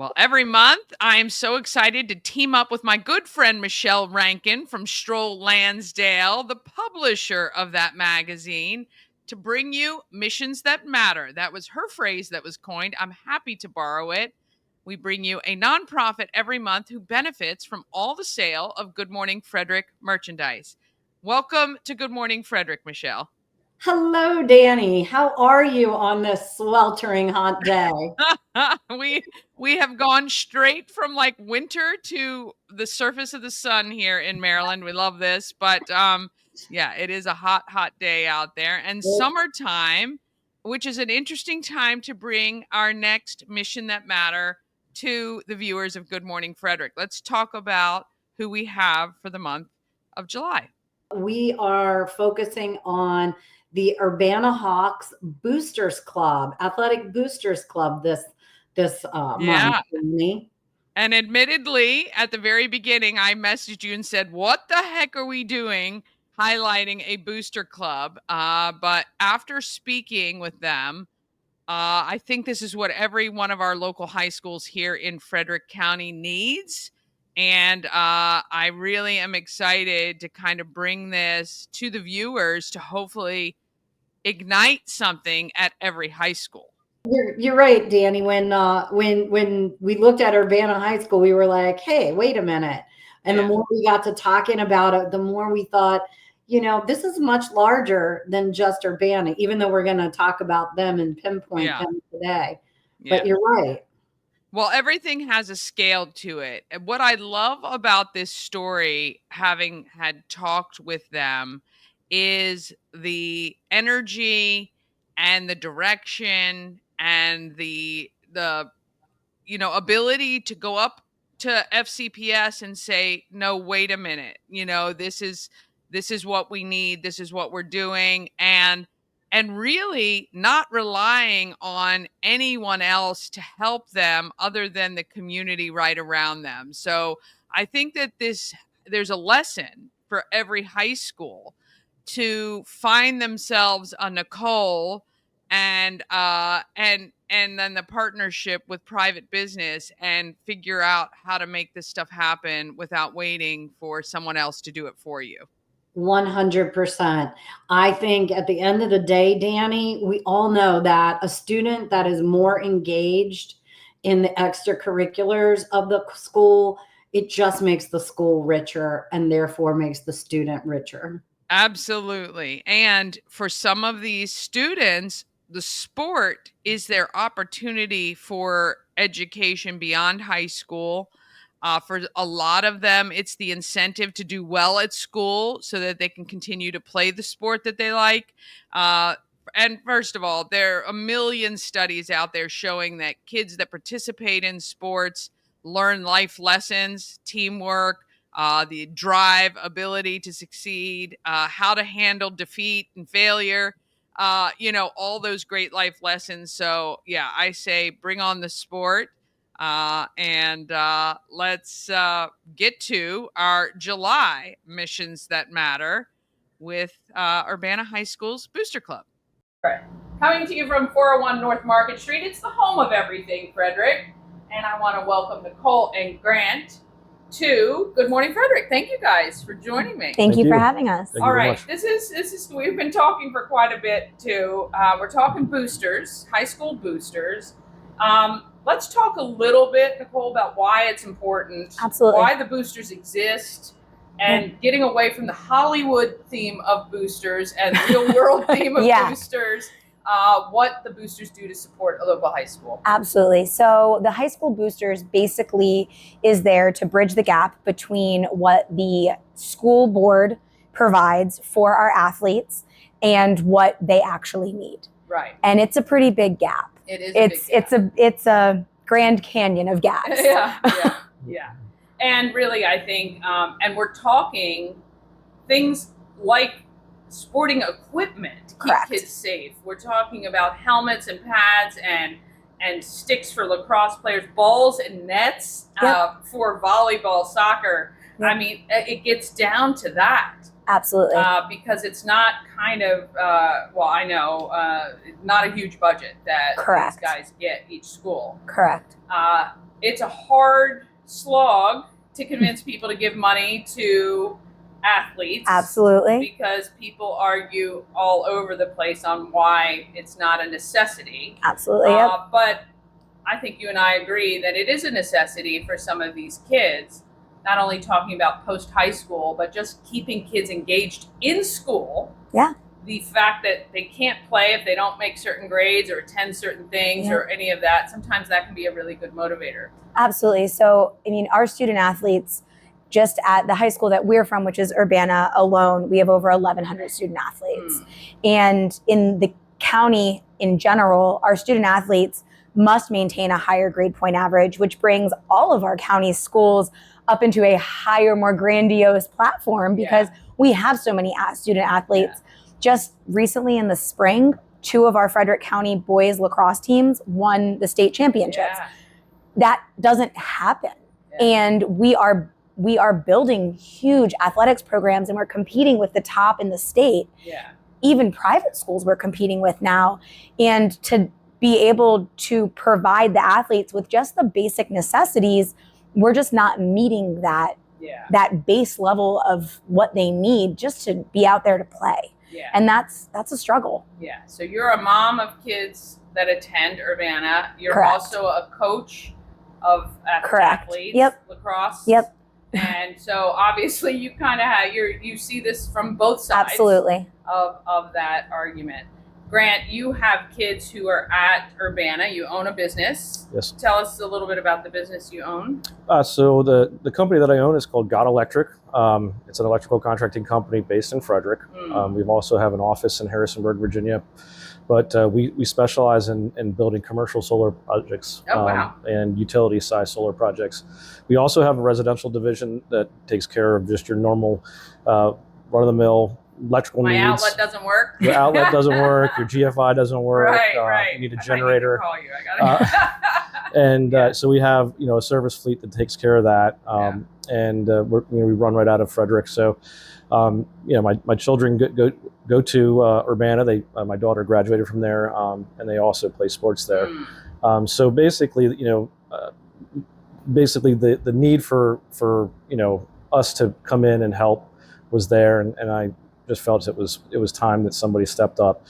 Well, every month I am so excited to team up with my good friend Michelle Rankin from Stroll Landsdale, the publisher of that magazine, to bring you Missions That Matter. That was her phrase that was coined. I'm happy to borrow it. We bring you a nonprofit every month who benefits from all the sale of Good Morning Frederick merchandise. Welcome to Good Morning Frederick, Michelle. Hello, Danny. How are you on this sweltering hot day? we have gone straight from like winter to the surface of the sun here in Maryland. We love this, but yeah, it is a hot day out there, and summertime, which is an interesting time to bring our next mission that matter to the viewers of Good Morning Frederick. Let's talk about who we have for the month of July. We are focusing on the Urbana Hawks Boosters Club, Athletic Boosters Club this month. Yeah. And admittedly, at the very beginning, I messaged you and said, "What the heck are we doing highlighting a booster club?" But after speaking with them, I think this is what every one of our local high schools here in Frederick County needs. And I really am excited to kind of bring this to the viewers to hopefully ignite something at every high school. You're right, Danny. When we looked at Urbana High School, we were like, "Hey, wait a minute!" And the more we got to talking about it, the more we thought, this is much larger than just Urbana. Even though we're going to talk about them and pinpoint them today, but you're right. Well, everything has a scale to it. And what I love about this story, having had talked with them, is the energy and the direction and the ability to go up to FCPS and say, no, wait a minute, this is what we need, this is what we're doing, and really not relying on anyone else to help them other than the community right around them. So I think that there's a lesson for every high school to find themselves a Nicole and then the partnership with private business and figure out how to make this stuff happen without waiting for someone else to do it for you. 100%. I think at the end of the day, Danny, we all know that a student that is more engaged in the extracurriculars of the school, it just makes the school richer and therefore makes the student richer. Absolutely. And for some of these students, the sport is their opportunity for education beyond high school. For a lot of them, it's the incentive to do well at school so that they can continue to play the sport that they like. And first of all, there are a million studies out there showing that kids that participate in sports learn life lessons, teamwork, the drive, ability to succeed, how to handle defeat and failure, all those great life lessons. So, yeah, I say bring on the sport. And let's get to our July missions that matter with Urbana High School's Booster Club. Right. Coming to you from 401 North Market Street, it's the home of everything, Frederick. And I want to welcome Nicole and Grant to Good Morning Frederick. Thank you guys for joining me. Thank you for having us. All right, this is we've been talking for quite a bit too. We're talking boosters, high school boosters. Let's talk a little bit, Nicole, about why it's important. Absolutely. Why the boosters exist, and getting away from the Hollywood theme of boosters and real world theme of boosters. What the boosters do to support a local high school. Absolutely. So the high school boosters basically is there to bridge the gap between what the school board provides for our athletes and what they actually need. Right. And it's a pretty big gap. It is. It's a Grand Canyon of gaps. Yeah. And really, I think, and we're talking things like sporting equipment to keep kids safe. We're talking about helmets and pads and sticks for lacrosse players, balls and nets for volleyball, soccer. I mean, it gets down to that. Absolutely. Because it's not kind of, not a huge budget that these guys get each school. Correct. it's a hard slog to convince people to give money to athletes. Absolutely. Because people argue all over the place on why it's not a necessity. Absolutely. Yep. But I think you and I agree that it is a necessity for some of these kids, not only talking about post-high school, but just keeping kids engaged in school. Yeah. The fact that they can't play if they don't make certain grades or attend certain things or any of that, sometimes that can be a really good motivator. Absolutely. So, I mean, our student athletes, just at the high school that we're from, which is Urbana alone, we have over 1,100 student athletes. And in the county in general, our student athletes must maintain a higher grade point average, which brings all of our county schools up into a higher, more grandiose platform because we have so many student athletes. Just recently in the spring, 2 of our Frederick County boys lacrosse teams won the state championships. That doesn't happen. And we are building huge athletics programs, and we're competing with the top in the state. Even private schools we're competing with now. And to be able to provide the athletes with just the basic necessities, we're just not meeting that base level of what they need just to be out there to play. And that's a struggle. So you're a mom of kids that attend Urbana. You're Correct. also a coach of athletes, lacrosse. And so obviously you kind of have you see this from both sides. Absolutely. Of that argument. Grant, you have kids who are at Urbana. You own a business. Yes. Tell us a little bit about the business you own. So the company that I own is called God Electric. It's an electrical contracting company based in Frederick. We also have an office in Harrisonburg, Virginia. But we specialize in building commercial solar projects and utility-size solar projects. We also have a residential division that takes care of just your normal run-of-the-mill electrical needs. My outlet doesn't work. Your outlet doesn't work. Your GFI doesn't work. Right. You need a generator. I might need to call you. I And so we have a service fleet that takes care of that. And we run right out of Frederick. So my children go to Urbana. My daughter graduated from there, and they also play sports there. So basically, the need for us to come in and help was there, and I just felt it was time that somebody stepped up.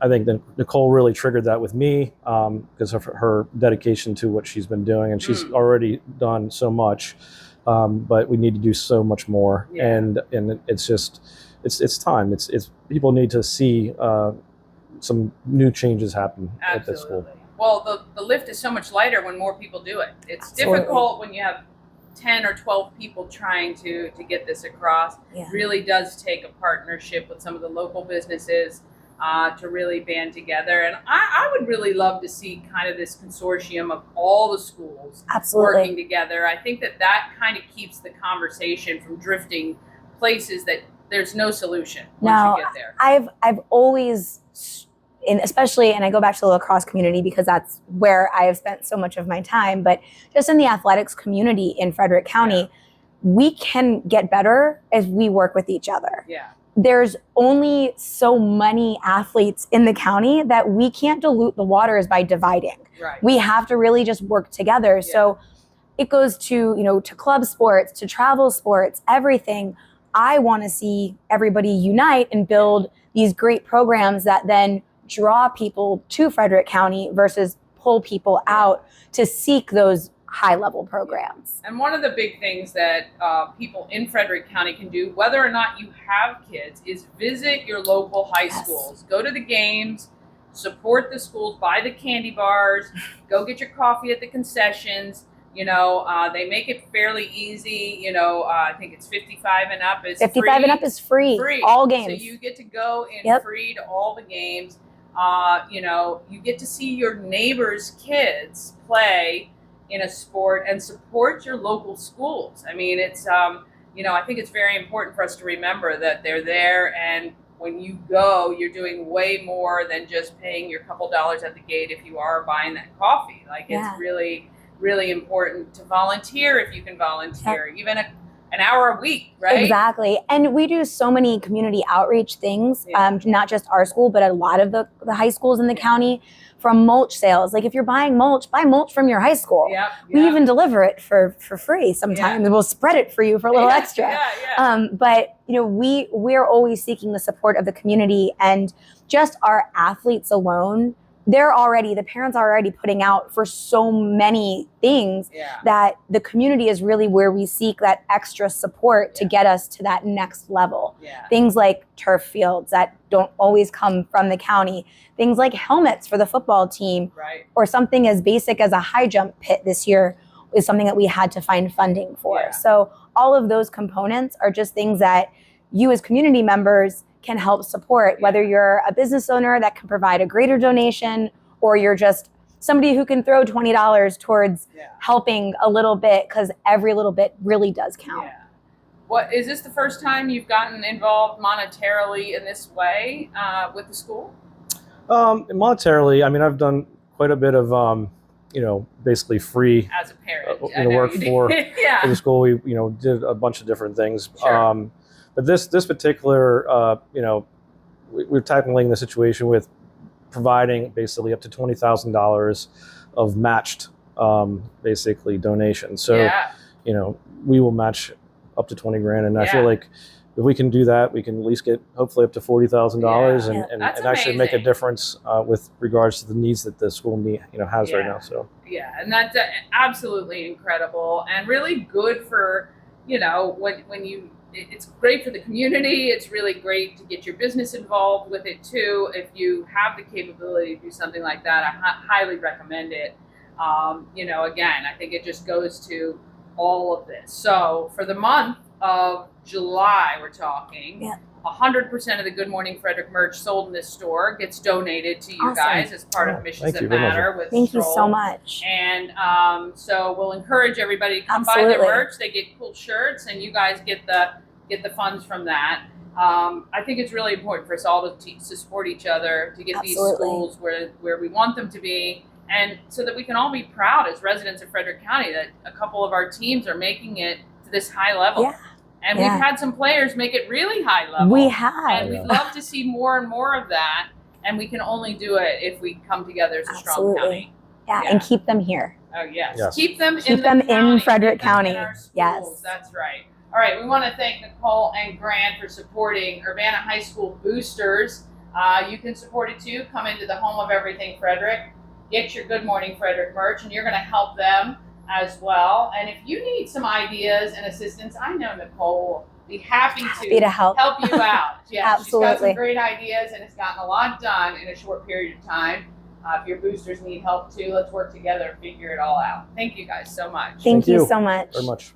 I think that Nicole really triggered that with me because of her dedication to what she's been doing, and she's already done so much. But we need to do so much more, and it's just it's time. It's people need to see some new changes happen at the school. Well, the lift is so much lighter when more people do it. It's difficult when you have 10 or 12 people trying to get this across. It really does take a partnership with some of the local businesses to really band together. And I would really love to see kind of this consortium of all the schools working together. I think that kind of keeps the conversation from drifting places that there's no solution once you get there. I've always, especially, and I go back to the lacrosse community because that's where I have spent so much of my time, but just in the athletics community in Frederick County, we can get better as we work with each other. There's only so many athletes in the county that we can't dilute the waters by dividing. We have to really just work together. So it goes to, to club sports, to travel sports, everything. I want to see everybody unite and build these great programs that then draw people to Frederick County versus pull people out to seek those high-level programs. And one of the big things that people in Frederick County can do, whether or not you have kids, is visit your local high schools. Go to the games, support the schools, buy the candy bars, go get your coffee at the concessions. They make it fairly easy. I think it's 55 and up is 55 free. and up is free. All games. So you get to go in free to all the games. You get to see your neighbors' kids play in a sport and support your local schools. I mean, it's, I think it's very important for us to remember that they're there, and when you go, you're doing way more than just paying your couple dollars at the gate if you are buying that coffee. Like, it's really, really important to volunteer if you can volunteer. Even an hour a week, right? Exactly. And we do so many community outreach things, not just our school, but a lot of the high schools in the county, from mulch sales. Like if you're buying mulch, buy mulch from your high school. We even deliver it for free sometimes. We'll spread it for you for a little extra. But you know, we're always seeking the support of the community, and just our athletes alone, the parents are already putting out for so many things that the community is really where we seek that extra support to get us to that next level. Things like turf fields that don't always come from the county, things like helmets for the football team, or something as basic as a high jump pit this year is something that we had to find funding for. So all of those components are just things that you as community members can help support, whether you're a business owner that can provide a greater donation, or you're just somebody who can throw $20 towards helping a little bit, because every little bit really does count. What is this the first time you've gotten involved monetarily in this way with the school? Monetarily, I mean, I've done quite a bit of you know, basically free as a parent, work for the school. We did a bunch of different things. But this particular, we're tackling the situation with providing basically up to $20,000 of matched, basically donations. So, we will match up to 20 grand, and I feel like if we can do that, we can at least get hopefully up to $40,000 and actually make a difference with regards to the needs that the school has right now. So and that's absolutely incredible and really good for when you. It's great for the community. It's really great to get your business involved with it too. If you have the capability to do something like that, I highly recommend it. Again, I think it just goes to all of this. So for the month of July, we're talking 100% of the Good Morning Frederick merch sold in this store gets donated to you guys as part of Missions That Matter with Thank Stroll. you so much. And so we'll encourage everybody to come buy their merch. They get cool shirts, and you guys get the funds from that. I think it's really important for us all to support each other, to get these schools where we want them to be, and so that we can all be proud as residents of Frederick County that a couple of our teams are making it to this high level. And we've had some players make it really high level. We have. And we'd love to see more and more of that. And we can only do it if we come together as a strong county. And keep them here. Oh, yes. Keep them in Frederick County. In our schools. That's right. All right. We want to thank Nicole and Grant for supporting Urbana High School Boosters. You can support it too. Come into the home of everything Frederick. Get your Good Morning Frederick merch, and you're going to help them as well. And if you need some ideas and assistance, I know Nicole will be happy to help you out. She's got some great ideas, and it's gotten a lot done in a short period of time. If your boosters need help too, let's work together and figure it all out. Thank you guys so much. Thank you so much. Very much.